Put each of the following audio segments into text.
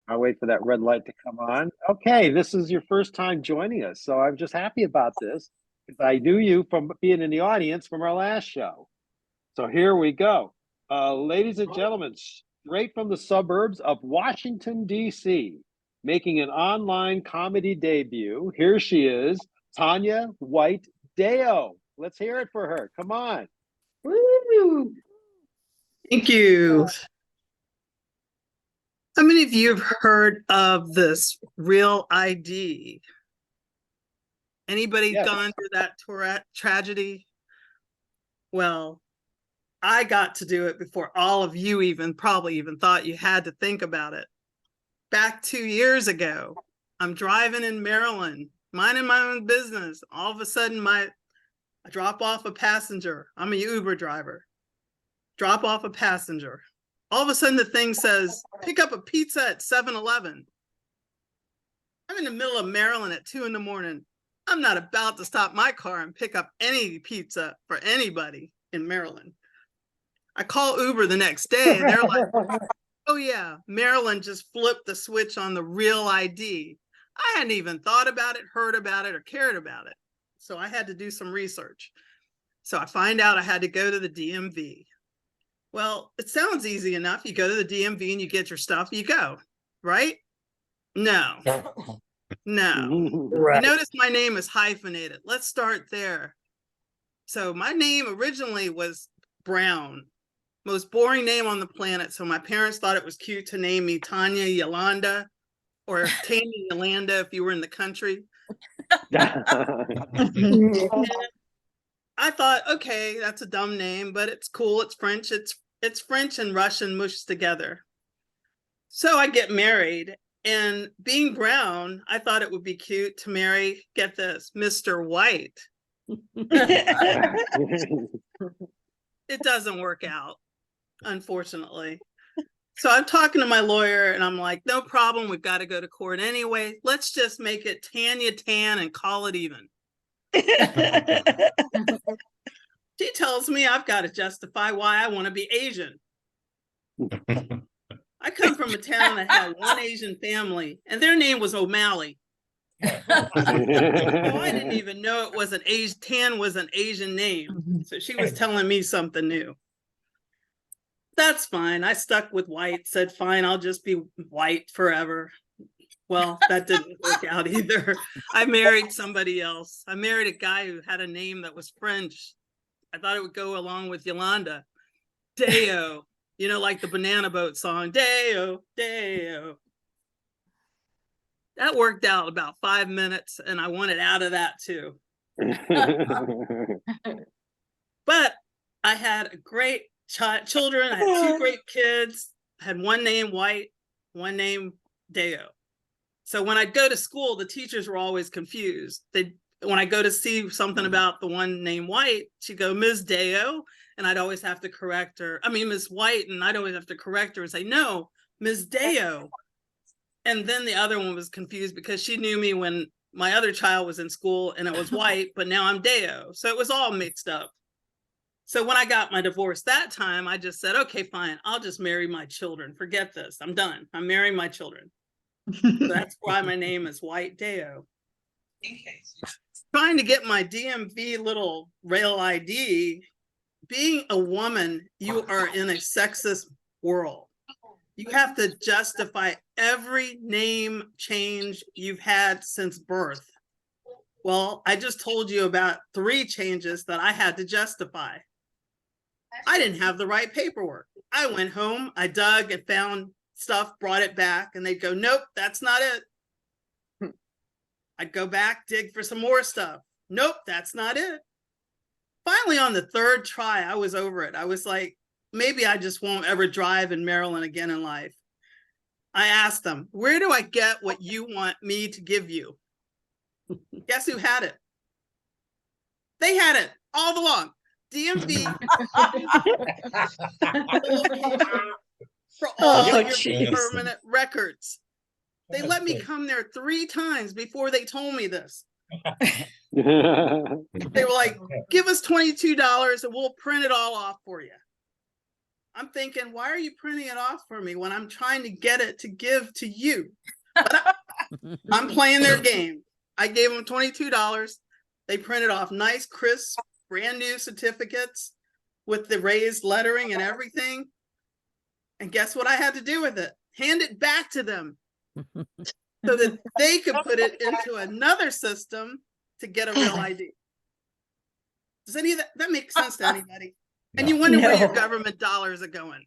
I'll wait for that red light to come on. Okay, this is your first time joining us, so I'm just happy about this because I knew you from being in the audience from our last show. So here we go. Ladies and gentlemen, straight from the suburbs of Washington, D.C., making an online comedy debut, here she is, Tanya White Deo. Let's hear it for her. Come on. Woo! Thank you. How many of you have heard of this Real ID? Anybody Yes. gone through that tragedy? Well, I got to do it before all of you probably even thought you had to think about it. Back 2 years ago, I'm driving in Maryland, minding my own business. All of a sudden, I drop off a passenger. I'm a Uber driver. Drop off a passenger. All of a sudden, the thing says, pick up a pizza at 7-Eleven. I'm in the middle of Maryland at 2 a.m. I'm not about to stop my car and pick up any pizza for anybody in Maryland. I call Uber the next day and they're like, oh yeah, Maryland just flipped the switch on the Real ID. I hadn't even thought about it, heard about it, or cared about it. So I had to do some research. So I find out I had to go to the DMV. Well, it sounds easy enough. You go to the DMV and you get your stuff, you go, right? No. Right. You notice my name is hyphenated. Let's start there. So my name originally was Brown, most boring name on the planet. So my parents thought it was cute to name me Tanya Yolanda or Tanya Yolanda if you were in the country. I thought, okay, that's a dumb name, but it's cool. It's French. It's French and Russian mushed together. So I get married, and being brown, I thought it would be cute to marry, get this, Mr. White. It doesn't work out, unfortunately. So I'm talking to my lawyer and I'm like, no problem. We've got to go to court anyway. Let's just make it Tanya Tan and call it even. She tells me I've got to justify why I want to be Asian. I come from a town that had one Asian family and their name was O'Malley. So I didn't even know it was an Asian, Tan was an Asian name. So she was telling me something new. That's fine. I stuck with White, said, fine, I'll just be White forever. Well, that didn't work out either. I married somebody else. I married a guy who had a name that was French. I thought it would go along with Yolanda. Deo, you know, like the Banana Boat song, Deo, Deo. That worked out about 5 minutes, and I wanted out of that too. But I had a great children. I had 2 great kids. I had one named White, one named Deo. So when I'd go to school, the teachers were always confused. When I go to see something about the one named White, she'd go, Ms. Deo, and I'd always have to correct her. I mean, Ms. White, and I'd always have to correct her and say, no, Ms. Deo. And then the other one was confused because she knew me when my other child was in school and it was White, but now I'm Deo. So it was all mixed up. So when I got my divorce that time, I just said, okay, fine, I'll just marry my children. Forget this. I'm done. I'm marrying my children. So that's why my name is White Deo. Trying to get my DMV little Real ID, being a woman, you are in a sexist world. You have to justify every name change you've had since birth. Well, I just told you about 3 changes that I had to justify. I didn't have the right paperwork. I went home, I dug and found stuff, brought it back, and they'd go, nope, that's not it. I'd go back, dig for some more stuff. Nope, that's not it. Finally, on the 3rd try, I was over it. I was like, maybe I just won't ever drive in Maryland again in life. I asked them, where do I get what you want me to give you? Guess who had it? They had it all along. DMV for all your permanent records. They let me come there 3 times before they told me this. They were like, give us $22 and we'll print it all off for you. I'm thinking, why are you printing it off for me when I'm trying to get it to give to you? But I'm playing their game. I gave them $22. They printed off nice, crisp, brand new certificates with the raised lettering and everything. And guess what I had to do with it? Hand it back to them so that they could put it into another system to get a real ID. Does any of that make sense to anybody? And you wonder where your No. government dollars are going.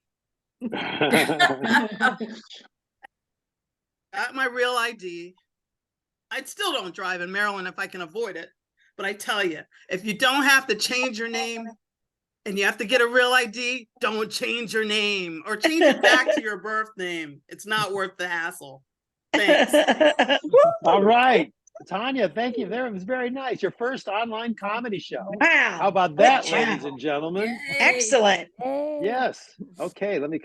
Got my real ID. I still don't drive in Maryland if I can avoid it. But I tell you, if you don't have to change your name and you have to get a real ID, don't change your name or change it back to your birth name. It's not worth the hassle. Thanks. All right. Tanya, thank you. There, it was very nice. Your first online comedy show. Wow. How about Good that, job. ladies and gentlemen? Excellent. Yes. Okay, let me